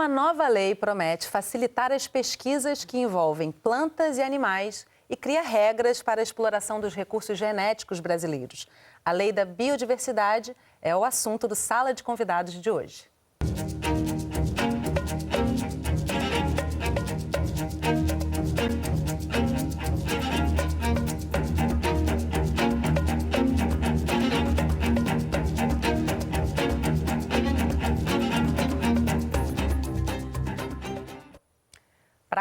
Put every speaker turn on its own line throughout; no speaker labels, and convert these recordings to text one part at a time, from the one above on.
Uma nova lei promete facilitar as pesquisas que envolvem plantas e animais e cria regras para a exploração dos recursos genéticos brasileiros. A Lei da Biodiversidade é o assunto do Sala de Convidados de hoje.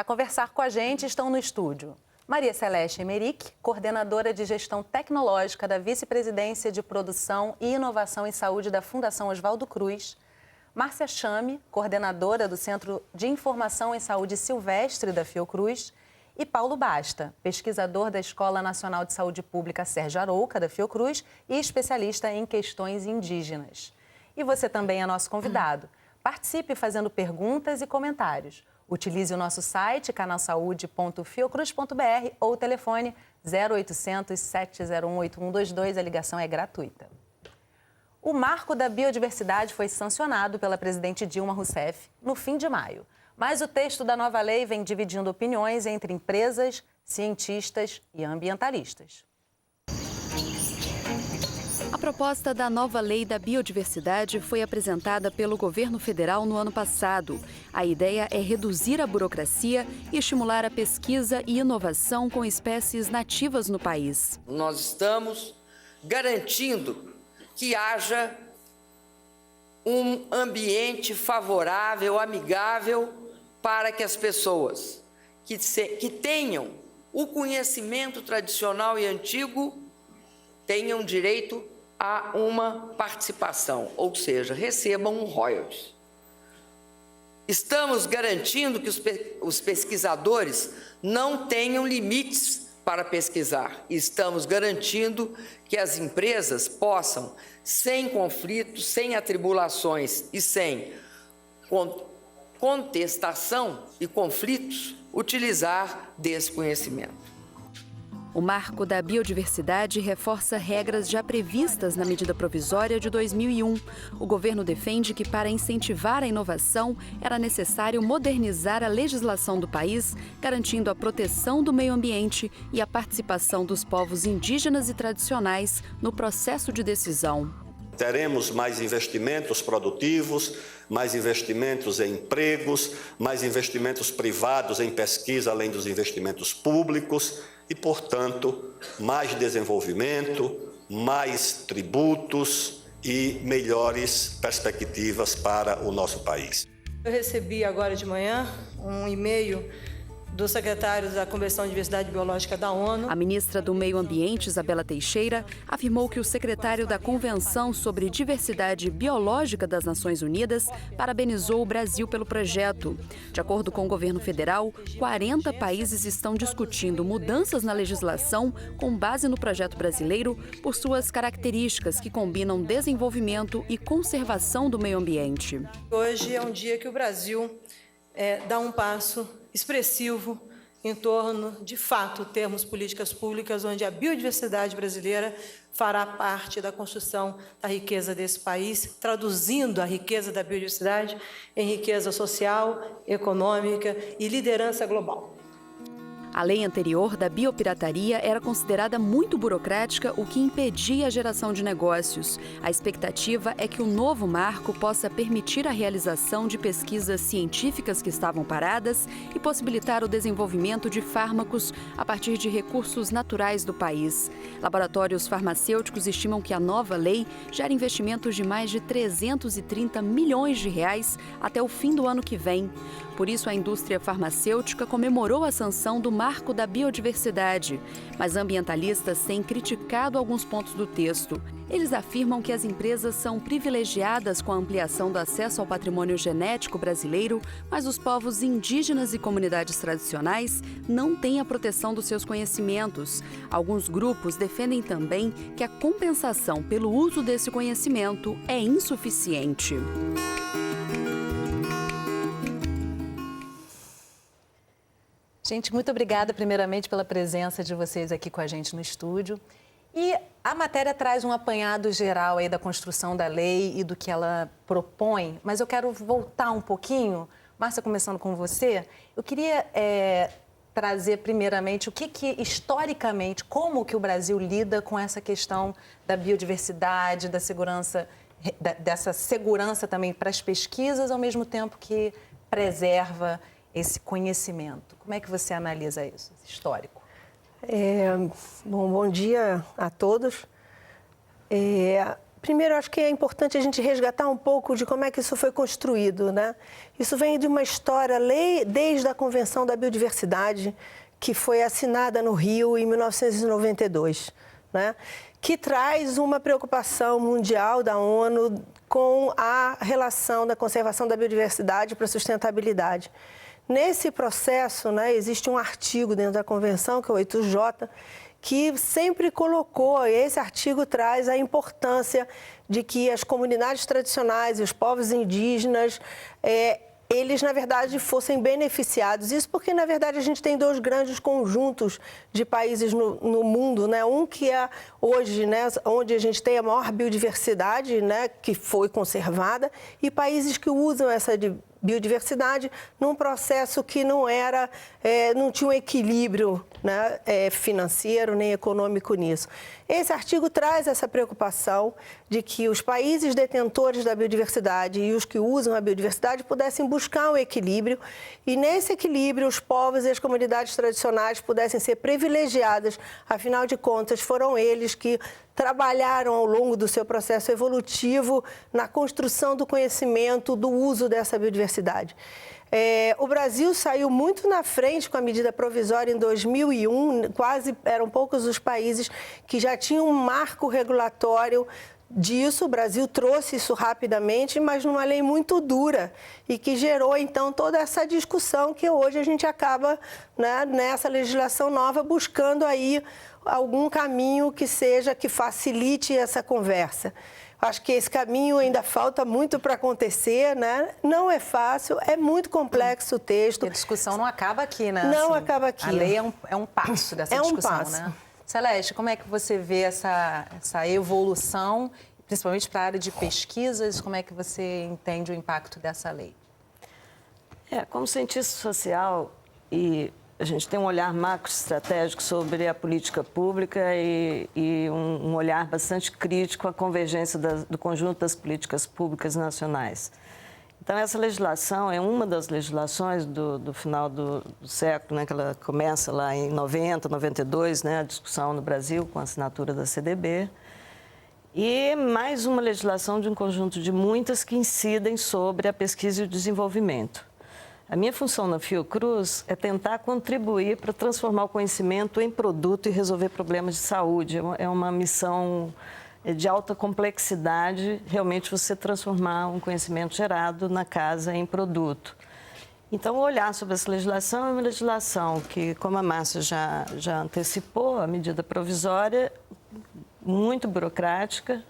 Para conversar com a gente estão no estúdio Maria Celeste Emerick, coordenadora de gestão tecnológica da Vice-Presidência de Produção e Inovação em Saúde da Fundação Oswaldo Cruz, Márcia Chame, coordenadora do Centro de Informação em Saúde Silvestre da Fiocruz, e Paulo Basta, pesquisador da Escola Nacional de Saúde Pública Sérgio Arouca da Fiocruz e especialista em questões indígenas. E você também é nosso convidado. Participe fazendo perguntas e comentários. Utilize o nosso site, canalsaude.fiocruz.br ou o telefone 0800 701 8122, a ligação é gratuita. O Marco da Biodiversidade foi sancionado pela presidente Dilma Rousseff no fim de maio. Mas o texto da nova lei vem dividindo opiniões entre empresas, cientistas e ambientalistas.
A proposta da nova Lei da Biodiversidade foi apresentada pelo governo federal no ano passado. A ideia é reduzir a burocracia e estimular a pesquisa e inovação com espécies nativas no país.
Nós estamos garantindo que haja um ambiente favorável, amigável para que as pessoas que tenham o conhecimento tradicional e antigo tenham direito a uma participação, ou seja, recebam um royalties. Estamos garantindo que os pesquisadores não tenham limites para pesquisar. Estamos garantindo que as empresas possam, sem conflitos, sem atribulações e sem contestação e conflitos, utilizar desse conhecimento.
O Marco da Biodiversidade reforça regras já previstas na medida provisória de 2001. O governo defende que, para incentivar a inovação, era necessário modernizar a legislação do país, garantindo a proteção do meio ambiente e a participação dos povos indígenas e tradicionais no processo de decisão.
Teremos mais investimentos produtivos, mais investimentos em empregos, mais investimentos privados em pesquisa, além dos investimentos públicos e, portanto, mais desenvolvimento, mais tributos e melhores perspectivas para o nosso país.
Eu recebi agora de manhã um e-mail do secretário da Convenção de Diversidade Biológica da ONU.
A ministra do Meio Ambiente, Isabela Teixeira, afirmou que o secretário da Convenção sobre Diversidade Biológica das Nações Unidas parabenizou o Brasil pelo projeto. De acordo com o governo federal, 40 países estão discutindo mudanças na legislação com base no projeto brasileiro por suas características que combinam desenvolvimento e conservação do meio ambiente.
Hoje é um dia que o Brasil dá um passo expressivo em torno, de fato, termos políticas públicas onde a biodiversidade brasileira fará parte da construção da riqueza desse país, traduzindo a riqueza da biodiversidade em riqueza social, econômica e liderança global.
A lei anterior da biopirataria era considerada muito burocrática, o que impedia a geração de negócios. A expectativa é que o novo marco possa permitir a realização de pesquisas científicas que estavam paradas e possibilitar o desenvolvimento de fármacos a partir de recursos naturais do país. Laboratórios farmacêuticos estimam que a nova lei gera investimentos de mais de 330 milhões de reais até o fim do ano que vem. Por isso, a indústria farmacêutica comemorou a sanção do Marco da Biodiversidade, mas ambientalistas têm criticado alguns pontos do texto. Eles afirmam que as empresas são privilegiadas com a ampliação do acesso ao patrimônio genético brasileiro, mas os povos indígenas e comunidades tradicionais não têm a proteção dos seus conhecimentos. Alguns grupos defendem também que a compensação pelo uso desse conhecimento é insuficiente.
Gente, muito obrigada, primeiramente, pela presença de vocês aqui com a gente no estúdio. E a matéria traz um apanhado geral aí da construção da lei e do que ela propõe, mas eu quero voltar um pouquinho, Márcia, começando com você, eu queria trazer primeiramente o que historicamente, como que o Brasil lida com essa questão da biodiversidade, da segurança, dessa segurança também para as pesquisas, ao mesmo tempo que preserva esse conhecimento. Como é que você analisa isso, esse histórico?
Bom dia a todos. Primeiro, acho que é importante a gente resgatar um pouco de como é que isso foi construído, né? Isso vem de uma história desde a Convenção da Biodiversidade, que foi assinada no Rio em 1992, né? Que traz uma preocupação mundial da ONU com a relação da conservação da biodiversidade para a sustentabilidade. Nesse processo, né, existe um artigo dentro da Convenção, que é o 8J, que sempre colocou, esse artigo traz a importância de que as comunidades tradicionais e os povos indígenas, eles, na verdade, fossem beneficiados. Isso porque, na verdade, a gente tem dois grandes conjuntos de países no mundo, né? Um que é hoje, né, onde a gente tem a maior biodiversidade, né, que foi conservada, e países que usam essa biodiversidade num processo que não tinha um equilíbrio, né, financeiro nem econômico nisso. Esse artigo traz essa preocupação de que os países detentores da biodiversidade e os que usam a biodiversidade pudessem buscar um equilíbrio e, nesse equilíbrio, os povos e as comunidades tradicionais pudessem ser privilegiadas. Afinal de contas, foram eles que trabalharam ao longo do seu processo evolutivo na construção do conhecimento, do uso dessa biodiversidade. O Brasil saiu muito na frente com a medida provisória em 2001, eram poucos os países que já tinham um marco regulatório disso. O Brasil trouxe isso rapidamente, mas numa lei muito dura e que gerou, então, toda essa discussão que hoje a gente acaba, né, nessa legislação nova, buscando aí algum caminho que facilite essa conversa. Acho que esse caminho ainda falta muito para acontecer, né? Não é fácil, é muito complexo o texto.
E a discussão não acaba aqui, né?
Não acaba aqui.
A lei é um passo dessa discussão, né? Celeste, como é que você vê essa evolução, principalmente para a área de pesquisas, como é que você entende o impacto dessa lei?
Como cientista social, e a gente tem um olhar macroestratégico sobre a política pública e um olhar bastante crítico à convergência do conjunto das políticas públicas nacionais. Então, essa legislação é uma das legislações do final do século, né, que ela começa lá em 90, 92, né, a discussão no Brasil com a assinatura da CDB. E mais uma legislação de um conjunto de muitas que incidem sobre a pesquisa e o desenvolvimento. A minha função na Fiocruz é tentar contribuir para transformar o conhecimento em produto e resolver problemas de saúde. É uma missão de alta complexidade, realmente você transformar um conhecimento gerado na casa em produto. Então, olhar sobre essa legislação é uma legislação que, como a Márcia já antecipou, a medida provisória, muito burocrática,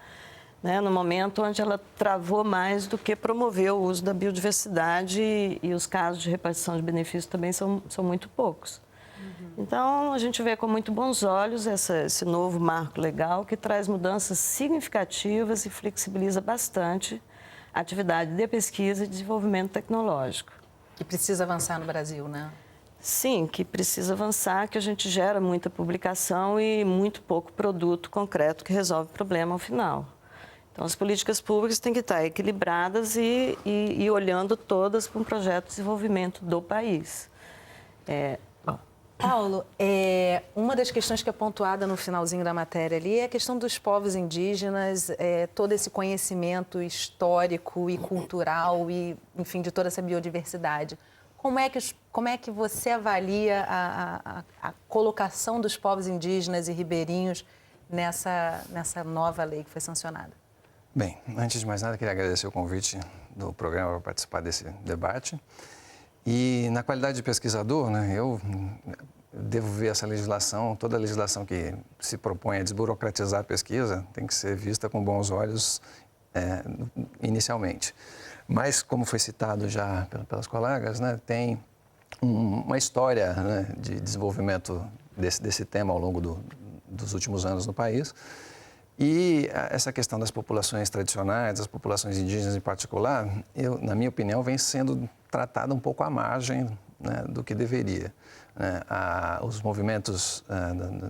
né, no momento onde ela travou mais do que promoveu o uso da biodiversidade e os casos de repartição de benefícios também são muito poucos. Então, a gente vê com muito bons olhos esse novo marco legal que traz mudanças significativas e flexibiliza bastante a atividade de pesquisa e desenvolvimento tecnológico.
Que precisa avançar no Brasil, né?
Sim, que precisa avançar, que a gente gera muita publicação e muito pouco produto concreto que resolve o problema ao final. Então, as políticas públicas têm que estar equilibradas e olhando todas para um projeto de desenvolvimento do país.
Paulo, uma das questões que é pontuada no finalzinho da matéria ali é a questão dos povos indígenas, todo esse conhecimento histórico e cultural e, enfim, de toda essa biodiversidade. Como é que você avalia a colocação dos povos indígenas e ribeirinhos nessa nova lei que foi sancionada?
Bem, antes de mais nada, queria agradecer o convite do programa para participar desse debate. E, na qualidade de pesquisador, né, eu devo ver essa legislação, toda legislação que se propõe a desburocratizar a pesquisa tem que ser vista com bons olhos inicialmente. Mas, como foi citado já pelas colegas, né, tem uma história, né, de desenvolvimento desse tema ao longo dos últimos anos no país. E essa questão das populações tradicionais, das populações indígenas em particular, na minha opinião, vem sendo tratada um pouco à margem, né, do que deveria. Né? Os movimentos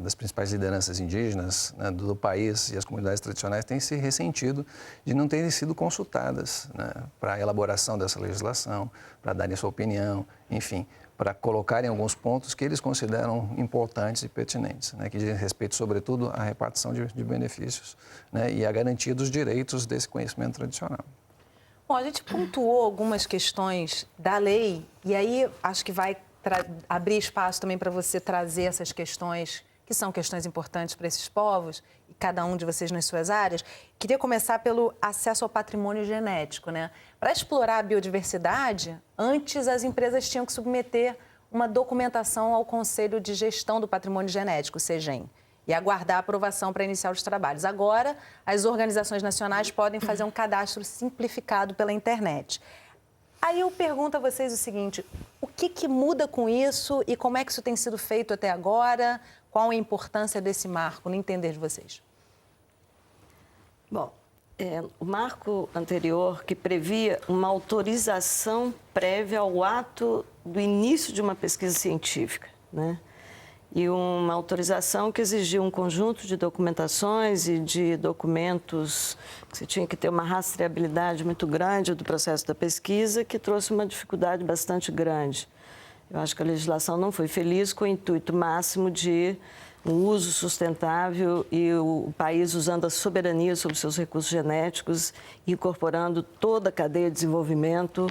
das principais lideranças indígenas, né, do país e as comunidades tradicionais têm se ressentido de não terem sido consultadas, né, para a elaboração dessa legislação, para darem sua opinião, enfim, para colocarem alguns pontos que eles consideram importantes e pertinentes, né, que diz respeito, sobretudo, à repartição de benefícios, né, e à garantia dos direitos desse conhecimento tradicional.
Bom, a gente pontuou algumas questões da lei e aí acho que vai abrir espaço também para você trazer essas questões, que são questões importantes para esses povos, e cada um de vocês nas suas áreas. Queria começar pelo acesso ao patrimônio genético, né? Para explorar a biodiversidade, antes as empresas tinham que submeter uma documentação ao Conselho de Gestão do Patrimônio Genético, o CEGEM, e aguardar a aprovação para iniciar os trabalhos. Agora, as organizações nacionais podem fazer um cadastro simplificado pela internet. Aí eu pergunto a vocês o seguinte, o que muda com isso e como é que isso tem sido feito até agora? Qual a importância desse marco, no entender de vocês?
Bom, o marco anterior que previa uma autorização prévia ao ato do início de uma pesquisa científica, né? E uma autorização que exigia um conjunto de documentações e de documentos, que você tinha que ter uma rastreabilidade muito grande do processo da pesquisa, que trouxe uma dificuldade bastante grande. Eu acho que a legislação não foi feliz com o intuito máximo de um uso sustentável e o país usando a soberania sobre seus recursos genéticos, incorporando toda a cadeia de desenvolvimento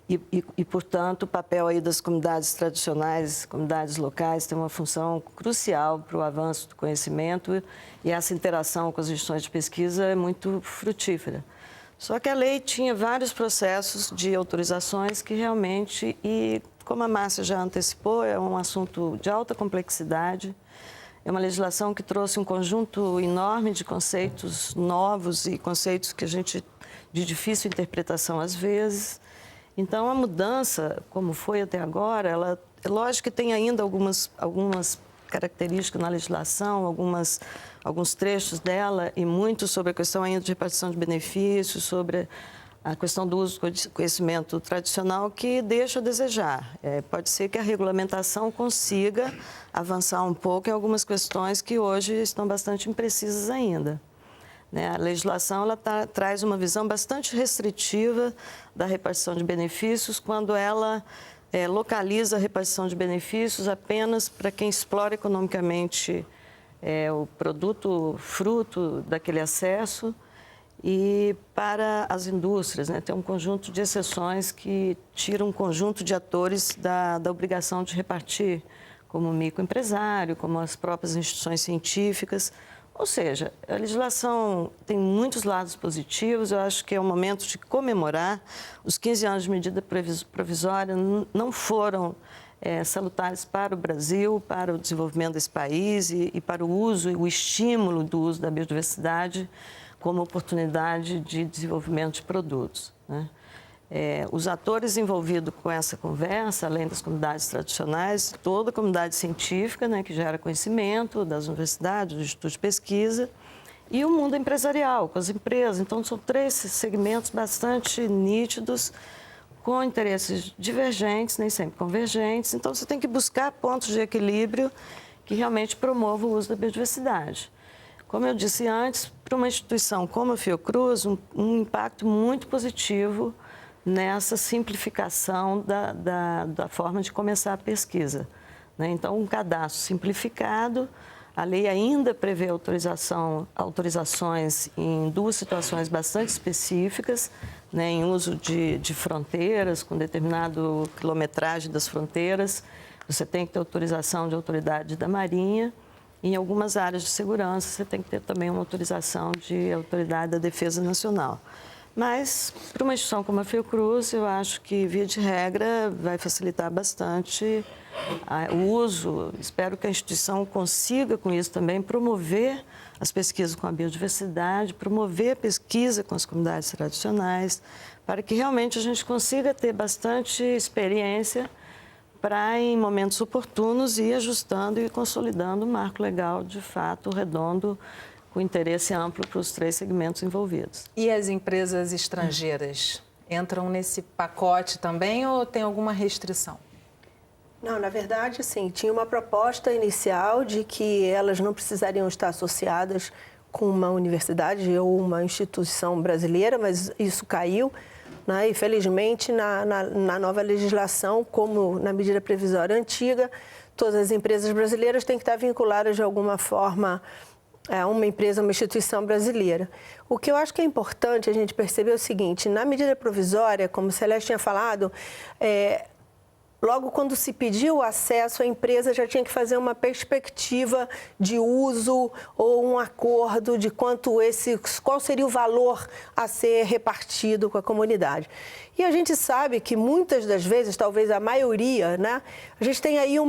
e, portanto, o papel aí das comunidades tradicionais, comunidades locais, tem uma função crucial para o avanço do conhecimento e essa interação com as instituições de pesquisa é muito frutífera. Só que a lei tinha vários processos de autorizações que realmente, e como a Márcia já antecipou, é um assunto de alta complexidade, é uma legislação que trouxe um conjunto enorme de conceitos novos e conceitos que a gente, de difícil interpretação às vezes. Então, a mudança, como foi até agora, ela, é lógico que tem ainda algumas características na legislação, alguns trechos dela e muito sobre a questão ainda de repartição de benefícios, sobre a questão do uso do conhecimento tradicional que deixa a desejar. Pode ser que a regulamentação consiga avançar um pouco em algumas questões que hoje estão bastante imprecisas ainda. A legislação ela traz uma visão bastante restritiva da repartição de benefícios quando ela localiza a repartição de benefícios apenas para quem explora economicamente o produto, fruto daquele acesso e para as indústrias. Tem um conjunto de exceções que tiram um conjunto de atores da obrigação de repartir, como o microempresário, como as próprias instituições científicas. Ou seja, a legislação tem muitos lados positivos, eu acho que é o momento de comemorar. Os 15 anos de medida provisória não foram salutares para o Brasil, para o desenvolvimento desse país e para o uso e o estímulo do uso da biodiversidade como oportunidade de desenvolvimento de produtos, né? Os atores envolvidos com essa conversa, além das comunidades tradicionais, toda a comunidade científica, né, que gera conhecimento, das universidades, dos institutos de pesquisa, e o mundo empresarial, com as empresas. Então, são 3 segmentos bastante nítidos, com interesses divergentes, nem sempre convergentes. Então, você tem que buscar pontos de equilíbrio que realmente promovam o uso da biodiversidade. Como eu disse antes, para uma instituição como a Fiocruz, um impacto muito positivo nessa simplificação da forma de começar a pesquisa, né? Então, um cadastro simplificado, a lei ainda prevê autorizações em 2 situações bastante específicas, né? Em uso de fronteiras, com determinada quilometragem das fronteiras, você tem que ter autorização de autoridade da Marinha. Em algumas áreas de segurança, você tem que ter também uma autorização de autoridade da Defesa Nacional. Mas, para uma instituição como a Fiocruz, eu acho que, via de regra, vai facilitar bastante o uso. Espero que a instituição consiga, com isso também, promover as pesquisas com a biodiversidade, promover a pesquisa com as comunidades tradicionais, para que realmente a gente consiga ter bastante experiência para, em momentos oportunos, ir ajustando e consolidando um marco legal, de fato, redondo, com interesse amplo para os 3 segmentos envolvidos.
E as empresas estrangeiras? entram nesse pacote também ou tem alguma restrição?
Não, na verdade, sim, tinha uma proposta inicial de que elas não precisariam estar associadas com uma universidade ou uma instituição brasileira, mas isso caiu, né? E, felizmente, na nova legislação, como na medida provisória antiga, todas as empresas brasileiras têm que estar vinculadas de alguma forma a uma empresa, uma instituição brasileira. O que eu acho que é importante a gente perceber é o seguinte: na medida provisória, como o Celeste tinha falado, logo quando se pediu o acesso, a empresa já tinha que fazer uma perspectiva de uso ou um acordo de qual seria o valor a ser repartido com a comunidade. E a gente sabe que muitas das vezes, talvez a maioria, né, a gente tem aí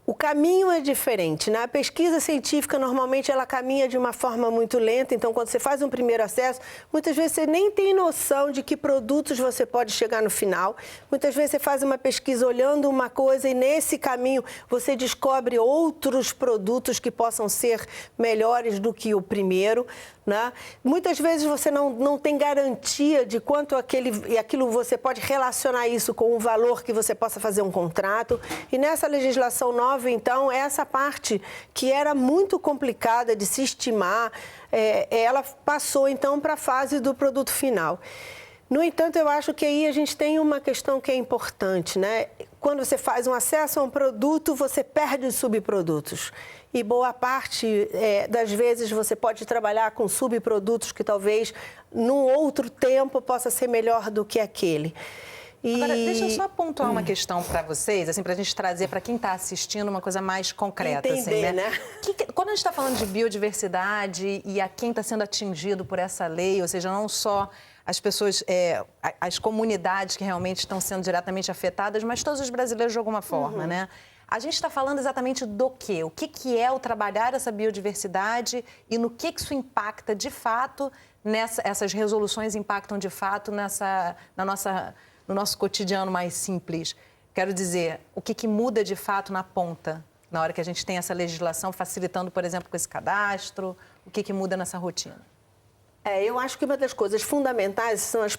o caminho é diferente, né? A pesquisa científica, normalmente, ela caminha de uma forma muito lenta. Então, quando você faz um primeiro acesso, muitas vezes você nem tem noção de que produtos você pode chegar no final. Muitas vezes você faz uma pesquisa olhando uma coisa e, nesse caminho, você descobre outros produtos que possam ser melhores do que o primeiro, né? Muitas vezes você não tem garantia de quanto aquilo você pode relacionar isso com o valor que você possa fazer um contrato. E nessa legislação nova, então, essa parte que era muito complicada de se estimar, ela passou, então, para a fase do produto final. No entanto, eu acho que aí a gente tem uma questão que é importante, né? Quando você faz um acesso a um produto, você perde os subprodutos. E boa parte das vezes você pode trabalhar com subprodutos que talvez, num outro tempo, possa ser melhor do que aquele.
Agora, deixa eu só pontuar uma questão para vocês, assim, para a gente trazer para quem está assistindo uma coisa mais concreta.
Entender,
assim,
né?
Quando a gente está falando de biodiversidade e a quem está sendo atingido por essa lei, ou seja, não só as pessoas, as comunidades que realmente estão sendo diretamente afetadas, mas todos os brasileiros de alguma forma, né? A gente está falando exatamente do quê? O que é o trabalhar essa biodiversidade e no que isso impacta de fato, essas resoluções impactam de fato no nosso cotidiano mais simples. Quero dizer, o que muda de fato na ponta, na hora que a gente tem essa legislação facilitando, por exemplo, com esse cadastro, o que muda nessa rotina?
Eu acho que uma das coisas fundamentais são as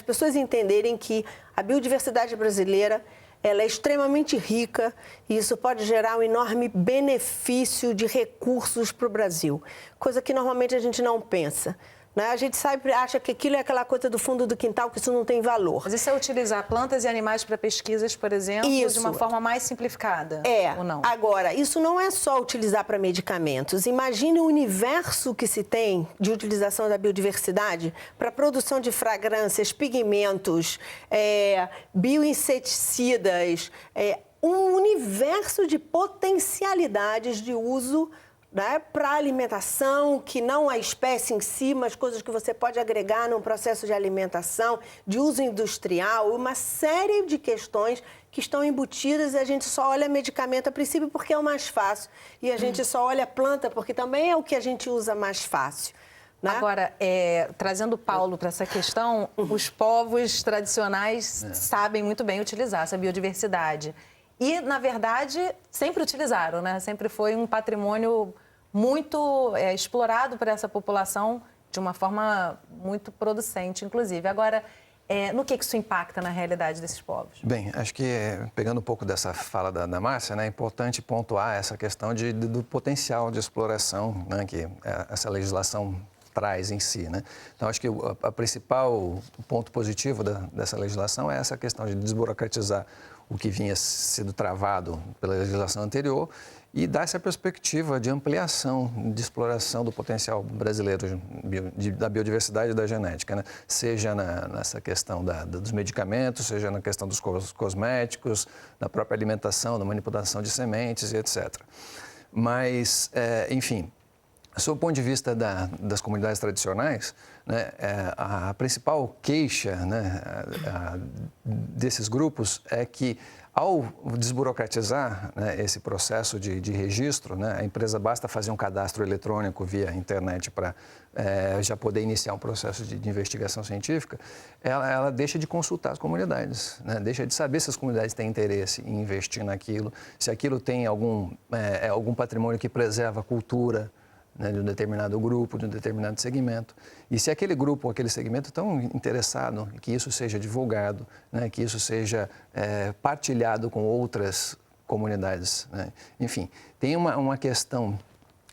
pessoas entenderem que a biodiversidade brasileira, ela é extremamente rica e isso pode gerar um enorme benefício de recursos para o Brasil, coisa que normalmente a gente não pensa, né? A gente sempre acha que aquilo é aquela coisa do fundo do quintal, que isso não tem valor.
Mas isso é utilizar plantas e animais para pesquisas, por exemplo, de uma forma mais simplificada, ou não?
Agora, isso não é só utilizar para medicamentos. Imagine o universo que se tem de utilização da biodiversidade para produção de fragrâncias, pigmentos, bioinseticidas, um universo de potencialidades de uso, né, para alimentação, que não a espécie em si, mas coisas que você pode agregar num processo de alimentação, de uso industrial, uma série de questões que estão embutidas e a gente só olha medicamento a princípio porque é o mais fácil. E a gente só olha planta porque também é o que a gente usa mais fácil, né?
Agora, trazendo o Paulo para essa questão, os povos tradicionais sabem muito bem utilizar essa biodiversidade. E, na verdade, sempre utilizaram, né? Sempre foi um patrimônio muito explorado por essa população de uma forma muito producente, inclusive. Agora, no que isso impacta na realidade desses povos?
Bem, acho que pegando um pouco dessa fala da Márcia, né, é importante pontuar essa questão do potencial de exploração, né, que essa legislação traz em si, né? Então, acho que o principal ponto positivo dessa legislação é essa questão de desburocratizar o que vinha sendo travado pela legislação anterior e dar essa perspectiva de ampliação, de exploração do potencial brasileiro da biodiversidade e da genética, né? Seja nessa questão dos medicamentos, seja na questão dos cosméticos, da própria alimentação, da manipulação de sementes e etc. Mas, enfim, sob o ponto de vista das comunidades tradicionais, né, a principal queixa, né, desses grupos é que, ao desburocratizar, né, esse processo de registro, né, a empresa basta fazer um cadastro eletrônico via internet para já poder iniciar um processo de investigação científica, ela deixa de consultar as comunidades, né, deixa de saber se as comunidades têm interesse em investir naquilo, se aquilo tem algum patrimônio que preserva a cultura né, de um determinado grupo, de um determinado segmento. E se aquele grupo ou aquele segmento estão interessado em que isso seja divulgado, né, que isso seja partilhado com outras comunidades, né? Enfim, tem uma questão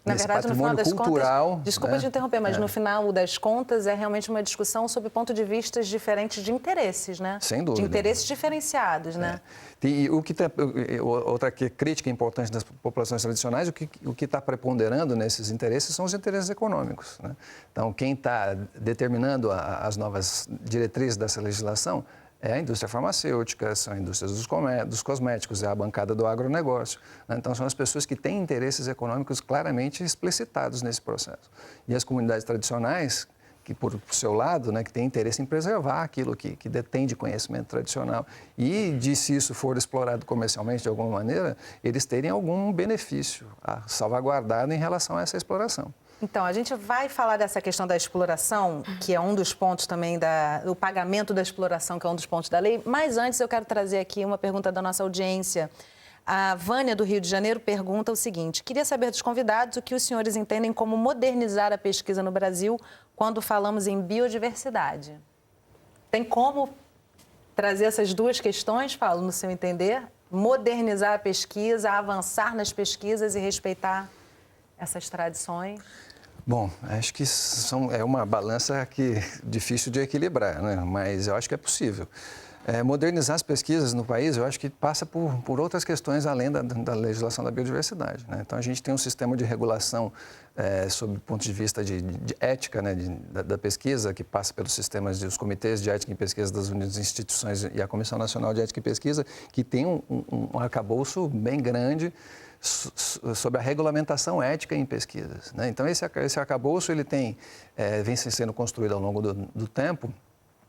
Na
nesse
verdade, no final
patrimônio
das
cultural.
contas, desculpa te interromper, mas no final das contas é realmente uma discussão sobre pontos de vista diferentes de interesses, né?
Sem dúvida.
De interesses diferenciados, né?
E outra crítica importante das populações tradicionais, o que está preponderando nesses interesses são os interesses econômicos, né? Então, quem está determinando as novas diretrizes dessa legislação é a indústria farmacêutica, são a indústria dos cosméticos, é a bancada do agronegócio, né? Então, são as pessoas que têm interesses econômicos claramente explicitados nesse processo. E as comunidades tradicionais, que por seu lado, né, que têm interesse em preservar aquilo que detém de conhecimento tradicional e se isso for explorado comercialmente de alguma maneira, eles terem algum benefício a salvaguardado em relação a essa exploração.
Então, a gente vai falar dessa questão da exploração, que é um dos pontos também do pagamento da exploração, que é um dos pontos da lei. Mas antes eu quero trazer aqui uma pergunta da nossa audiência. A Vânia, do Rio de Janeiro, pergunta o seguinte: queria saber dos convidados o que os senhores entendem como modernizar a pesquisa no Brasil quando falamos em biodiversidade. Tem como trazer essas duas questões, Paulo, no seu entender? Modernizar a pesquisa, avançar nas pesquisas e respeitar essas tradições?
Bom, acho que é uma balança difícil de equilibrar, né? Mas eu acho que é possível. Modernizar as pesquisas no país, eu acho que passa por outras questões além da legislação da biodiversidade, né? Então, a gente tem um sistema de regulação sob o ponto de vista de ética, né, da pesquisa, que passa pelos sistemas dos comitês de ética em pesquisa das instituições e a Comissão Nacional de Ética e Pesquisa, que tem um arcabouço bem grande sobre a regulamentação ética em pesquisas, né? Então, esse arcabouço ele vem sendo construído ao longo do tempo,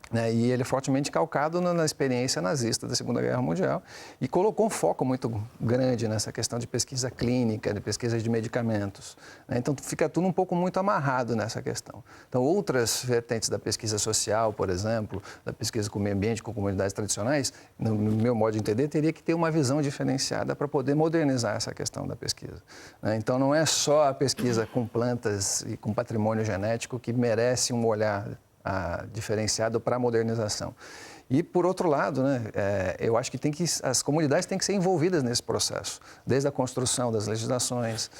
né? E ele é fortemente calcado na experiência nazista da Segunda Guerra Mundial e colocou um foco muito grande nessa questão de pesquisa clínica, de pesquisa de medicamentos, né? Então, fica tudo um pouco muito amarrado nessa questão. Então, outras vertentes da pesquisa social, por exemplo, da pesquisa com o meio ambiente, com comunidades tradicionais, no meu modo de entender, teria que ter uma visão diferenciada para poder modernizar essa questão da pesquisa, né? Então, não é só a pesquisa com plantas e com patrimônio genético que merece um olhar diferenciado para a modernização. E, por outro lado, né, eu acho que as comunidades têm que ser envolvidas nesse processo, desde a construção das legislações,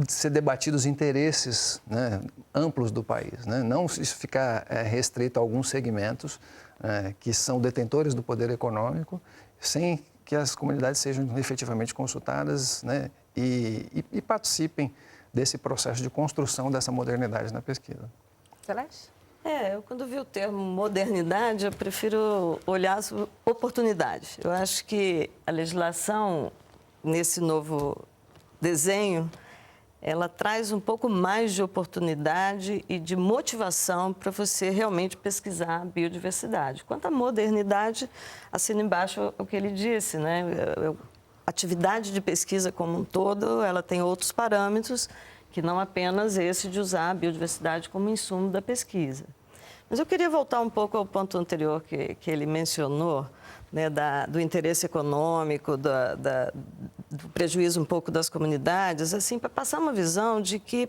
ser debatidos interesses, né, amplos do país, né? Não isso ficar restrito a alguns segmentos que são detentores do poder econômico, sem que as comunidades sejam efetivamente consultadas, né, e participem desse processo de construção dessa modernidade na pesquisa.
Celeste?
Eu quando vi o termo modernidade, eu prefiro olhar as oportunidades. Eu acho que a legislação, nesse novo desenho, ela traz um pouco mais de oportunidade e de motivação para você realmente pesquisar a biodiversidade. Quanto à modernidade, assino embaixo o que ele disse, né? Atividade de pesquisa como um todo, ela tem outros parâmetros que não apenas esse de usar a biodiversidade como insumo da pesquisa. Mas eu queria voltar um pouco ao ponto anterior que ele mencionou, né, do interesse econômico, do prejuízo um pouco das comunidades, assim, para passar uma visão de que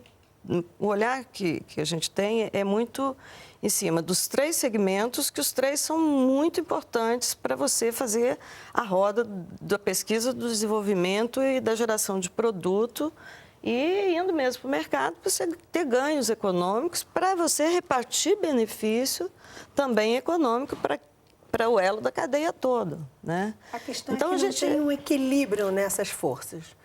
o olhar que a gente tem é muito em cima dos três segmentos, que os três são muito importantes para você fazer a roda da pesquisa, do desenvolvimento e da geração de produto e indo mesmo para o mercado para você ter ganhos econômicos, para você repartir benefício também econômico para o elo da cadeia toda, né?
A questão então, é que a gente tem um equilíbrio nessas forças,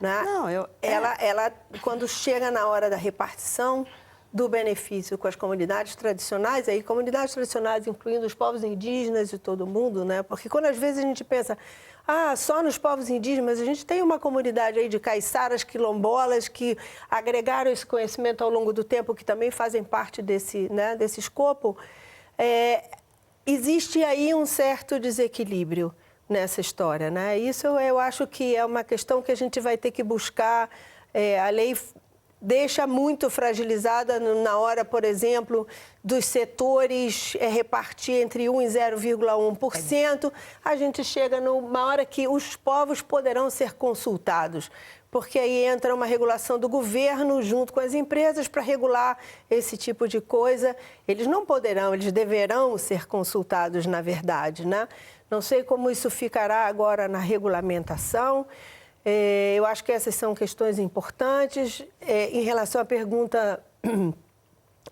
né?
Não,
ela, quando chega na hora da repartição do benefício com as comunidades tradicionais, aí comunidades tradicionais incluindo os povos indígenas e todo mundo, né? Porque quando às vezes a gente pensa, só nos povos indígenas, mas a gente tem uma comunidade aí de caiçaras, quilombolas que agregaram esse conhecimento ao longo do tempo, que também fazem parte desse escopo. Existe aí um certo desequilíbrio nessa história, né? Isso eu acho que é uma questão que a gente vai ter que buscar. A lei deixa muito fragilizada na hora, por exemplo, dos setores repartir entre 1% e 0,1%. A gente chega numa hora que os povos poderão ser consultados, porque aí entra uma regulação do governo junto com as empresas para regular esse tipo de coisa. Eles não poderão, eles deverão ser consultados, na verdade, né? Não sei como isso ficará agora na regulamentação. Eu acho que essas são questões importantes. Em relação à pergunta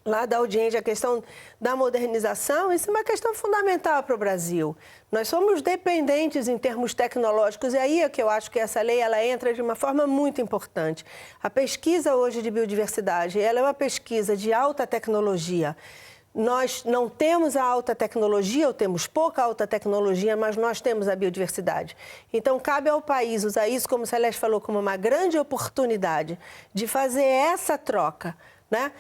lá da audiência, a questão da modernização, isso é uma questão fundamental para o Brasil. Nós somos dependentes em termos tecnológicos, e aí é que eu acho que essa lei ela entra de uma forma muito importante. A pesquisa hoje de biodiversidade, ela é uma pesquisa de alta tecnologia. Nós não temos a alta tecnologia, ou temos pouca alta tecnologia, mas nós temos a biodiversidade. Então, cabe ao país usar isso, como o Celeste falou, como uma grande oportunidade de fazer essa troca, né?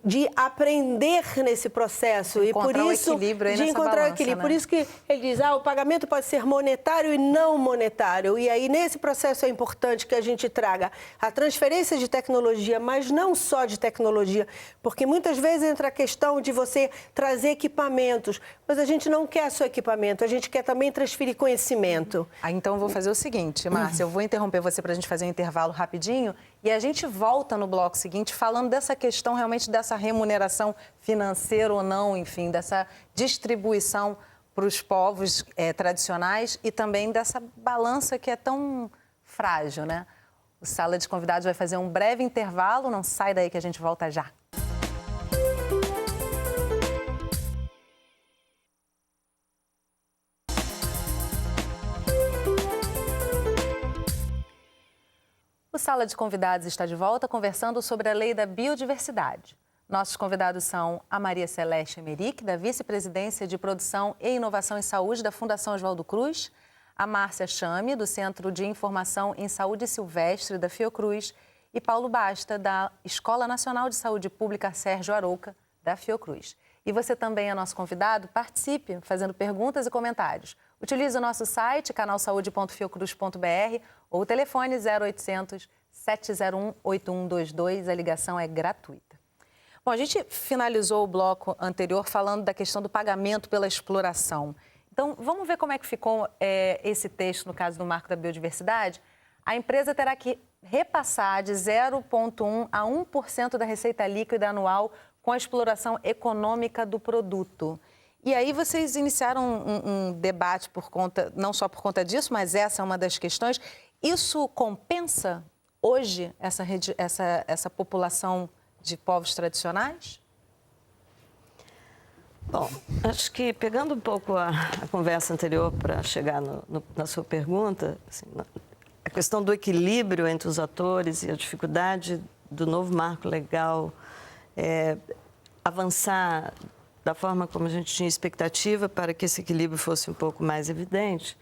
De aprender nesse processo e por isso de encontrar o equilíbrio. Por isso que ele diz, o pagamento pode ser monetário e não monetário. E aí nesse processo é importante que a gente traga a transferência de tecnologia, mas não só de tecnologia, porque muitas vezes entra a questão de você trazer equipamentos, mas a gente não quer só equipamento, a gente quer também transferir conhecimento.
Então eu vou fazer o seguinte, Márcia, eu vou interromper você para a gente fazer um intervalo rapidinho. E a gente volta no bloco seguinte falando dessa questão realmente dessa remuneração financeira ou não, enfim, dessa distribuição para os povos tradicionais e também dessa balança que é tão frágil, né? O Sala de Convidados vai fazer um breve intervalo, não sai daí que a gente volta já. O Sala de Convidados está de volta conversando sobre a Lei da Biodiversidade. Nossos convidados são a Maria Celeste Emerick, da Vice-Presidência de Produção e Inovação em Saúde da Fundação Oswaldo Cruz, a Márcia Chame, do Centro de Informação em Saúde Silvestre da Fiocruz, e Paulo Basta, da Escola Nacional de Saúde Pública Sérgio Arouca, da Fiocruz. E você também é nosso convidado, participe fazendo perguntas e comentários. Utilize o nosso site, canalsaude.fiocruz.br ou o telefone 0800 701 8122, a ligação é gratuita. Bom, a gente finalizou o bloco anterior falando da questão do pagamento pela exploração. Então, vamos ver como é que ficou esse texto no caso do Marco da Biodiversidade. A empresa terá que repassar de 0,1% a 1% da receita líquida anual com a exploração econômica do produto. E aí vocês iniciaram um debate por conta, não só por conta disso, mas essa é uma das questões. Isso compensa hoje essa população de povos tradicionais?
Bom, acho que pegando um pouco a conversa anterior para chegar na sua pergunta, assim, a questão do equilíbrio entre os atores e a dificuldade do novo marco legal avançar da forma como a gente tinha expectativa para que esse equilíbrio fosse um pouco mais evidente,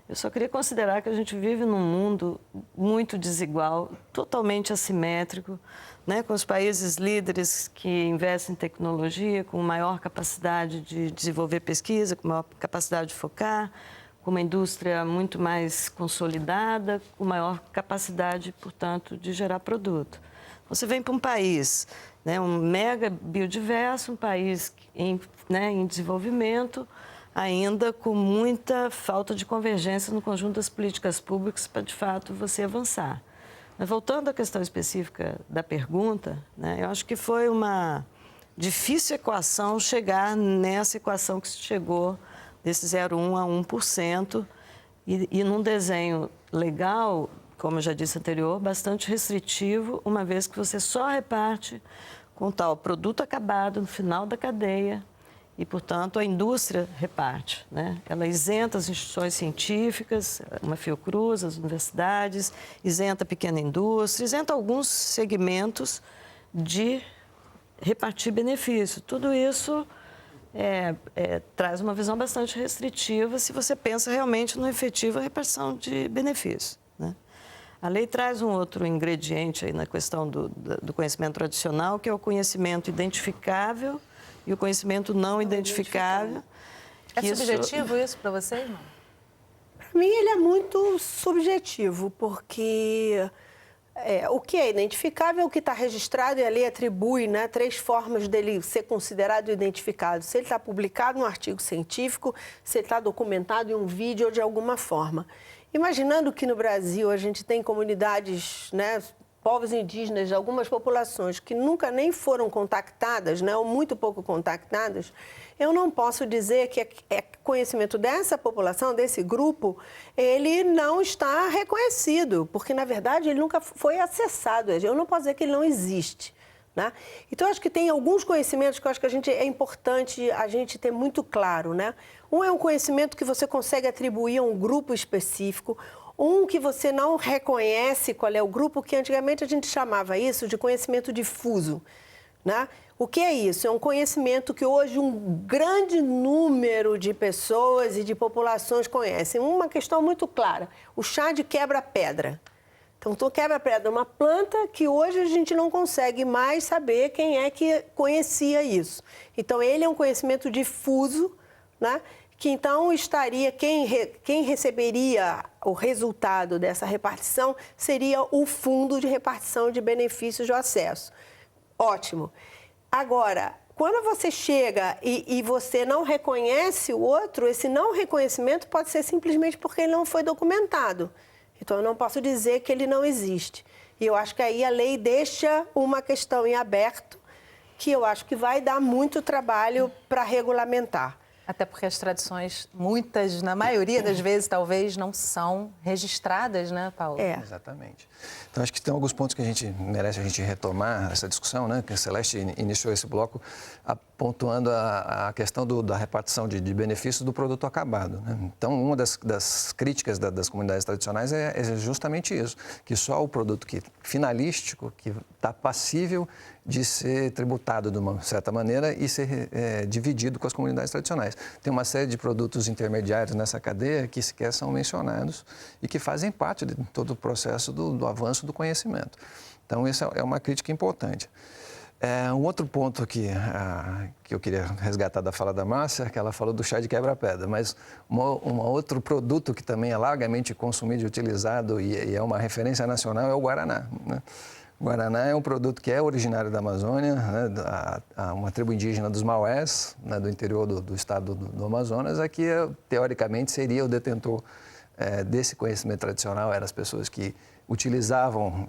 eu só queria considerar que a gente vive num mundo muito desigual, totalmente assimétrico, né, com os países líderes que investem em tecnologia, com maior capacidade de desenvolver pesquisa, com maior capacidade de focar, com uma indústria muito mais consolidada, com maior capacidade, portanto, de gerar produto. Você vem para um país, né, um mega biodiverso, um país em desenvolvimento, ainda com muita falta de convergência no conjunto das políticas públicas para, de fato, você avançar. Mas, voltando à questão específica da pergunta, né, eu acho que foi uma difícil equação chegar nessa equação que se chegou desse 0,1% a 1%, e num desenho legal, como eu já disse anterior, bastante restritivo, uma vez que você só reparte com tal produto acabado no final da cadeia e, portanto, a indústria reparte, né? Ela isenta as instituições científicas, uma Fiocruz, as universidades, isenta a pequena indústria, isenta alguns segmentos de repartir benefício. Tudo isso traz uma visão bastante restritiva se você pensa realmente no efetivo repartição de benefícios, né? A lei traz um outro ingrediente aí na questão do conhecimento tradicional, que é o conhecimento identificável e o conhecimento não identificável.
É subjetivo isso para você, irmão?
Para mim, ele é muito subjetivo, porque o que é identificável, o que está registrado, e a lei atribui, né, 3 formas dele ser considerado identificado. Se ele está publicado num artigo científico, se ele está documentado em um vídeo ou de alguma forma. Imaginando que no Brasil a gente tem comunidades, né, povos indígenas, algumas populações que nunca nem foram contactadas, né, ou muito pouco contactadas, eu não posso dizer que conhecimento dessa população, desse grupo, ele não está reconhecido, porque, na verdade, ele nunca foi acessado. Eu não posso dizer que ele não existe, né? Então, acho que tem alguns conhecimentos que eu acho que é importante a gente ter muito claro, né? Um é um conhecimento que você consegue atribuir a um grupo específico, um que você não reconhece qual é o grupo, que antigamente a gente chamava isso de conhecimento difuso, né? O que é isso? É um conhecimento que hoje um grande número de pessoas e de populações conhecem. Uma questão muito clara, o chá de quebra-pedra. Então, o quebra-pedra é uma planta que hoje a gente não consegue mais saber quem é que conhecia isso. Então, ele é um conhecimento difuso, né? Que então estaria, quem receberia o resultado dessa repartição seria o Fundo de Repartição de Benefícios de Acesso. Ótimo. Agora, quando você chega e você não reconhece o outro, esse não reconhecimento pode ser simplesmente porque ele não foi documentado. Então, eu não posso dizer que ele não existe. E eu acho que aí a lei deixa uma questão em aberto que eu acho que vai dar muito trabalho para regulamentar.
Até porque as tradições, muitas, na maioria das vezes, talvez, não são registradas, né, Paulo?
Exatamente. Então, acho que tem alguns pontos que merece a gente retomar essa discussão, né? Que a Celeste iniciou esse bloco pontuando a questão da repartição de benefícios do produto acabado, né? Então, uma das críticas das comunidades tradicionais é justamente isso, que só o produto finalístico, que está passível de ser tributado de uma certa maneira e ser dividido com as comunidades tradicionais. Tem uma série de produtos intermediários nessa cadeia que sequer são mencionados e que fazem parte de todo o processo do avanço do conhecimento. Então, essa é uma crítica importante. Um outro ponto que eu queria resgatar da fala da Márcia, que ela falou do chá de quebra-pedra, mas um outro produto que também é largamente consumido e utilizado e é uma referência nacional é o Guaraná, né? O Guaraná é um produto que é originário da Amazônia, né, uma tribo indígena dos Maués, né, do interior do estado do Amazonas, que teoricamente seria o detentor desse conhecimento tradicional, eram as pessoas que utilizavam